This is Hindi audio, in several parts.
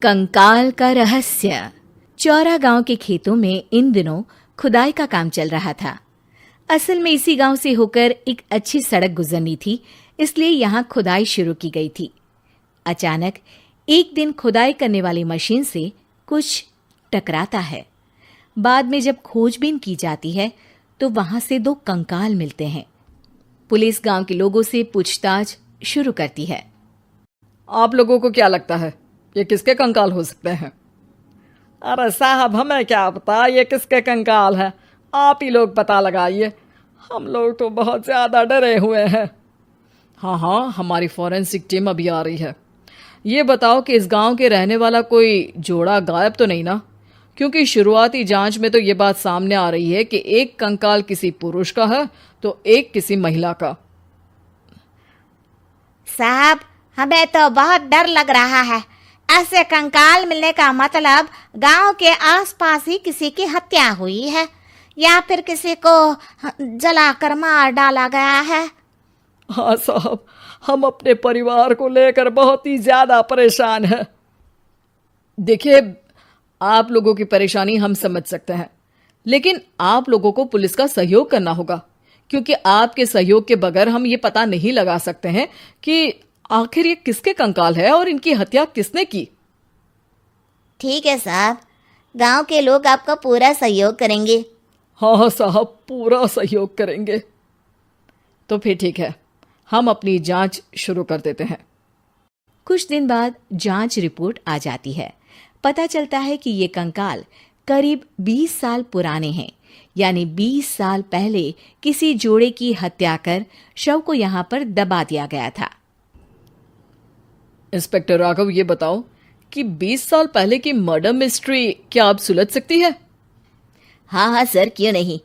कंकाल का रहस्य। चौरा गांव के खेतों में इन दिनों खुदाई का काम चल रहा था। असल में इसी गांव से होकर एक अच्छी सड़क गुजरनी थी, इसलिए यहाँ खुदाई शुरू की गई थी। अचानक एक दिन खुदाई करने वाली मशीन से कुछ टकराता है। बाद में जब खोजबीन की जाती है तो वहां से 2 कंकाल मिलते हैं। पुलिस गांव के लोगों से पूछताछ शुरू करती है। आप लोगों को क्या लगता है ये किसके कंकाल हो सकते हैं? अरे साहब, हमें क्या पता ये किसके कंकाल है, आप ही लोग पता लगाइए। हम लोग तो बहुत ज़्यादा डरे हुए हैं। हाँ, हमारी फॉरेंसिक टीम अभी आ रही है। ये बताओ कि इस गांव के रहने वाला कोई जोड़ा गायब तो नहीं ना? क्योंकि शुरुआती जांच में तो ये बात सामने आ रही है कि एक कंकाल किसी पुरुष का है तो एक किसी महिला का। साहब, हमें तो बहुत डर लग रहा है। ऐसे कंकाल मिलने का मतलब गांव के आसपास ही किसी की हत्या हुई है या फिर किसी को जलाकर मार डाला गया है। हाँ साहब, हम अपने परिवार को लेकर बहुत ही ज़्यादा परेशान हैं। देखिए, आप लोगों की परेशानी हम समझ सकते हैं, लेकिन आप लोगों को पुलिस का सहयोग करना होगा, क्योंकि आपके सहयोग के बगैर हम ये पता नहीं लगा सकते हैं कि आखिर ये किसके कंकाल है और इनकी हत्या किसने की। ठीक है साहब, गांव के लोग आपका पूरा सहयोग करेंगे। हाँ साहब, पूरा सहयोग करेंगे। तो फिर ठीक है, हम अपनी जांच शुरू कर देते हैं। कुछ दिन बाद जांच रिपोर्ट आ जाती है। पता चलता है कि ये कंकाल करीब 20 साल पुराने हैं, यानी 20 साल पहले किसी जोड़े की हत्या कर शव को यहाँ पर दबा दिया गया था। इंस्पेक्टर राघव, ये बताओ कि 20 साल पहले की मर्डर मिस्ट्री क्या अब सुलझ सकती है? हाँ सर, क्यों नहीं।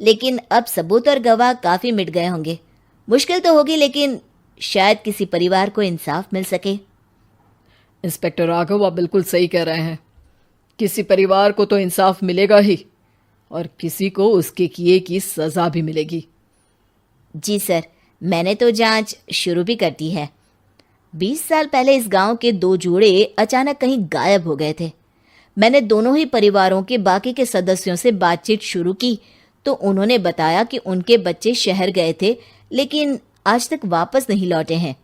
लेकिन अब सबूत और गवाह काफी मिट गए होंगे। मुश्किल तो होगी, लेकिन शायद किसी परिवार को इंसाफ मिल सके। इंस्पेक्टर राघव, आप बिल्कुल सही कह रहे हैं। किसी परिवार को तो इंसाफ मिलेगा ही और किसी को उसके किए की सजा भी मिलेगी। जी सर, मैंने तो जांच शुरू भी कर दी है। 20 साल पहले इस गांव के 2 जोड़े अचानक कहीं गायब हो गए थे। मैंने दोनों ही परिवारों के बाकी के सदस्यों से बातचीत शुरू की तो उन्होंने बताया कि उनके बच्चे शहर गए थे, लेकिन आज तक वापस नहीं लौटे हैं।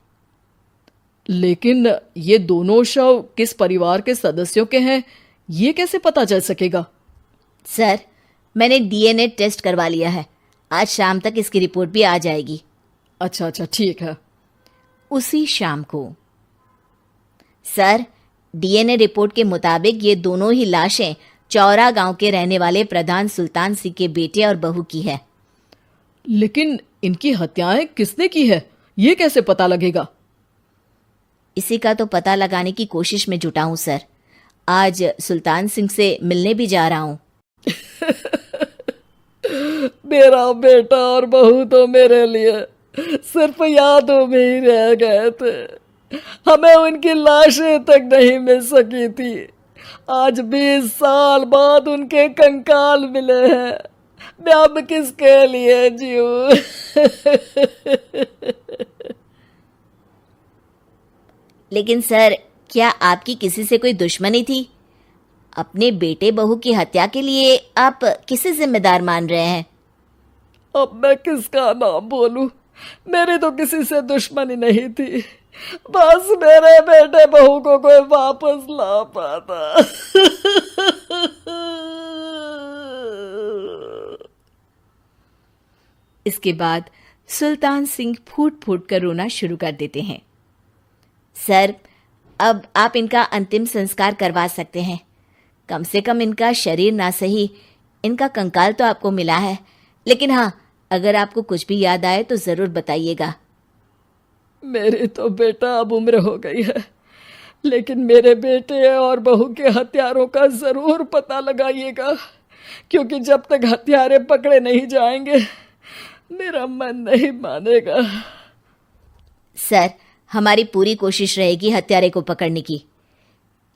लेकिन ये दोनों शव किस परिवार के सदस्यों के हैं, ये कैसे पता चल सकेगा? सर, मैंने डीएनए टेस्ट करवा लिया है। आज शाम तक इसकी रिपोर्ट भी आ जाएगी। अच्छा, ठीक है। उसी शाम को सर, डीएनए रिपोर्ट के मुताबिक ये दोनों ही लाशें चौरा गांव के रहने वाले प्रधान सुल्तान सिंह के बेटे और बहू की है। लेकिन इनकी हत्याएं किसने की है, ये कैसे पता लगेगा? इसी का तो पता लगाने की कोशिश में जुटा हूं सर। आज सुल्तान सिंह से मिलने भी जा रहा हूं। मेरा बेटा और बहू तो मेरे लिए सिर्फ यादों में ही रह गए थे। हमें उनकी लाशें तक नहीं मिल सकी थी। आज 20 साल बाद उनके कंकाल मिले हैं। मैं अब किसके लिए जीऊं? लेकिन सर, क्या आपकी किसी से कोई दुश्मनी थी? अपने बेटे बहू की हत्या के लिए आप किसे जिम्मेदार मान रहे हैं? अब मैं किसका नाम बोलूं? मेरी तो किसी से दुश्मनी नहीं थी, बस मेरे बेटे बहू को कोई वापस ला पाता। इसके बाद सुल्तान सिंह फूट फूट कर रोना शुरू कर देते हैं। सर, अब आप इनका अंतिम संस्कार करवा सकते हैं। कम से कम इनका शरीर ना सही, इनका कंकाल तो आपको मिला है। लेकिन हाँ, अगर आपको कुछ भी याद आए तो जरूर बताइएगा। मेरी तो बेटा अब उम्र हो गई है, लेकिन मेरे बेटे और बहू के हत्यारों का जरूर पता लगाइएगा, क्योंकि जब तक हत्यारे पकड़े नहीं जाएंगे मेरा मन नहीं मानेगा। सर, हमारी पूरी कोशिश रहेगी हत्यारे को पकड़ने की।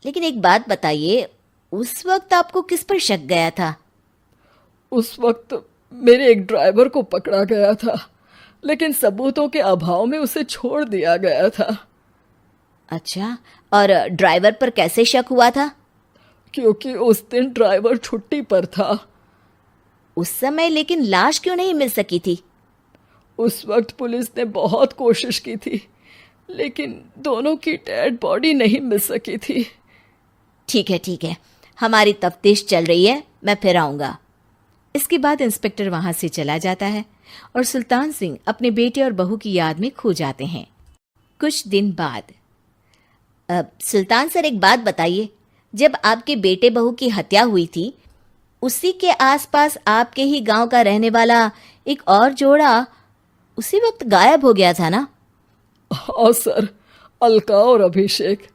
लेकिन एक बात बताइए, उस वक्त आपको किस पर शक गया था? उस वक्त मेरे एक ड्राइवर को पकड़ा गया था, लेकिन सबूतों के अभाव में उसे छोड़ दिया गया था। अच्छा, और ड्राइवर पर कैसे शक हुआ था? क्योंकि उस दिन ड्राइवर छुट्टी पर था। उस समय लेकिन लाश क्यों नहीं मिल सकी थी? उस वक्त पुलिस ने बहुत कोशिश की थी, लेकिन दोनों की डेड बॉडी नहीं मिल सकी थी। ठीक है, हमारी तफ्तीश चल रही है, मैं फिर आऊंगा। इसके बाद इंस्पेक्टर वहां से चला जाता है और सुल्तान सिंह अपने बेटे और बहू की याद में खो जाते हैं। कुछ दिन बाद सुल्तान सर, एक बात बताइए, जब आपके बेटे बहू की हत्या हुई थी, उसी के आसपास आपके ही गांव का रहने वाला एक और जोड़ा उसी वक्त गायब हो गया था ना? हाँ सर, अलका और अभिषेक,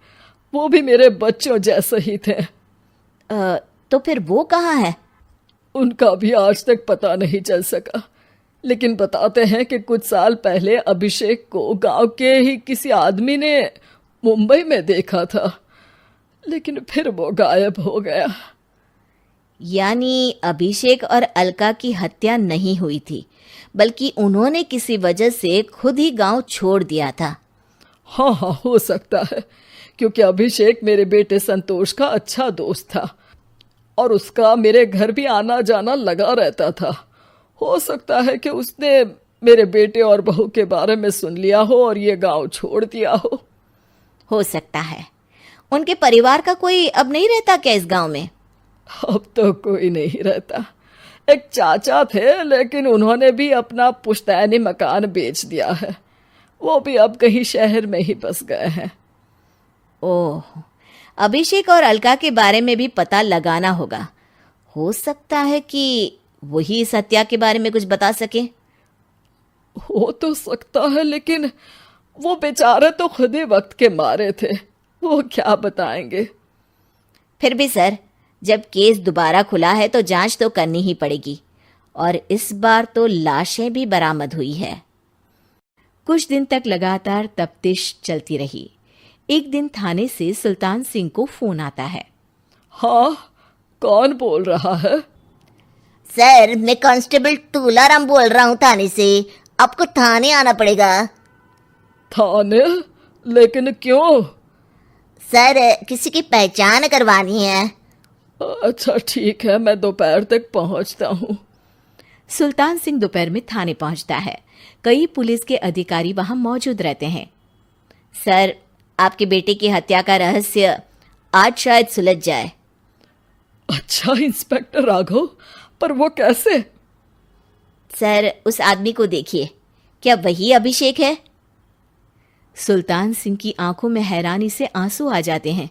वो भी मेरे बच्चों जैसे ही थे। तो फिर वो कहाँ है? उनका भी आज तक पता नहीं चल सका, लेकिन बताते हैं कि कुछ साल पहले अभिषेक को गांव के ही किसी आदमी ने मुंबई में देखा था, लेकिन फिर वो गायब हो गया। यानी अभिषेक और अलका की हत्या नहीं हुई थी, बल्कि उन्होंने किसी वजह से खुद ही गांव छोड़ दिया था। हाँ, हो सकता है, क्योंकि अभिषेक मेरे बेटे संतोष का अच्छा दोस्त था और उसका मेरे घर भी आना जाना लगा रहता था। हो सकता है कि उसने मेरे बेटे और बहू के बारे में सुन लिया हो और ये गांव छोड़ दिया हो सकता है। उनके परिवार का कोई अब नहीं रहता क्या इस गांव में? अब तो कोई नहीं रहता। एक चाचा थे, लेकिन उन्होंने भी अपना पुश्तैनी मकान बेच दिया है। वो भी अब कहीं शहर में ही बस गए हैं। ओह, अभिषेक और अलका के बारे में भी पता लगाना होगा। हो सकता है कि वही इस हत्या के बारे में कुछ बता सके। हो तो सकता है, लेकिन वो बेचारे तो खुद ही वक्त के मारे थे, वो क्या बताएंगे। फिर भी सर, जब केस दोबारा खुला है तो जांच तो करनी ही पड़ेगी, और इस बार तो लाशें भी बरामद हुई है। कुछ दिन तक लगातार तफ्तीश चलती रही। एक दिन थाने से सुल्तान सिंह को फोन आता है। हाँ, कौन बोल रहा है? सर, मैं कांस्टेबल तुलाराम बोल रहा हूँ थाने से। आपको थाने आना पड़ेगा। थाने? लेकिन क्यों? सर, किसी की पहचान करवानी है। अच्छा ठीक है, मैं दोपहर तक पहुंचता हूँ। सुल्तान सिंह दोपहर में थाने पहुंचता है। कई पुलिस के अधिकारी वहां मौजूद रहते हैं। सर, आपके बेटे की हत्या का रहस्य आज शायद सुलझ जाए। अच्छा इंस्पेक्टर राघव, पर वो कैसे? सर, उस आदमी को देखिए, क्या वही अभिषेक है? सुल्तान सिंह की आंखों में हैरानी से आंसू आ जाते हैं।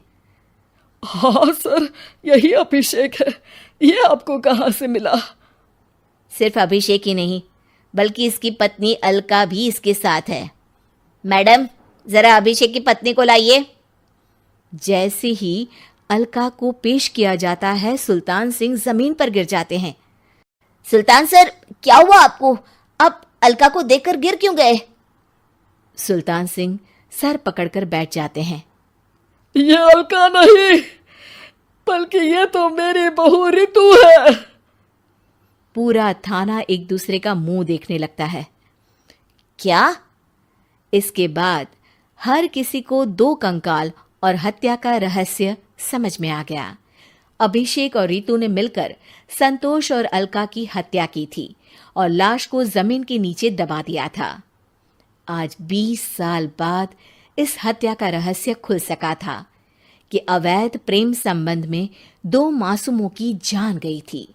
हाँ सर, यही अभिषेक है। ये आपको कहाँ से मिला? सिर्फ अभिषेक ही नहीं, बल्कि इसकी पत्नी अलका भी इसके साथ है। मैडम, जरा अभिषेक की पत्नी को लाइए। जैसे ही अलका को पेश किया जाता है, सुल्तान सिंह जमीन पर गिर जाते हैं। सुल्तान सर, क्या हुआ आपको? आप अलका को देखकर गिर क्यों गए? सुल्तान सिंह सर पकड़कर बैठ जाते हैं। ये अलका नहीं, बल्कि ये तो मेरी बहू रितु है। पूरा थाना एक दूसरे का मुंह देखने लगता है। क्या? इसके बाद हर किसी को दो कंकाल और हत्या का रहस्य समझ में आ गया। अभिषेक और रितु ने मिलकर संतोष और अलका की हत्या की थी और लाश को जमीन के नीचे दबा दिया था। आज 20 साल बाद इस हत्या का रहस्य खुल सका था कि अवैध प्रेम संबंध में 2 मासूमों की जान गई थी।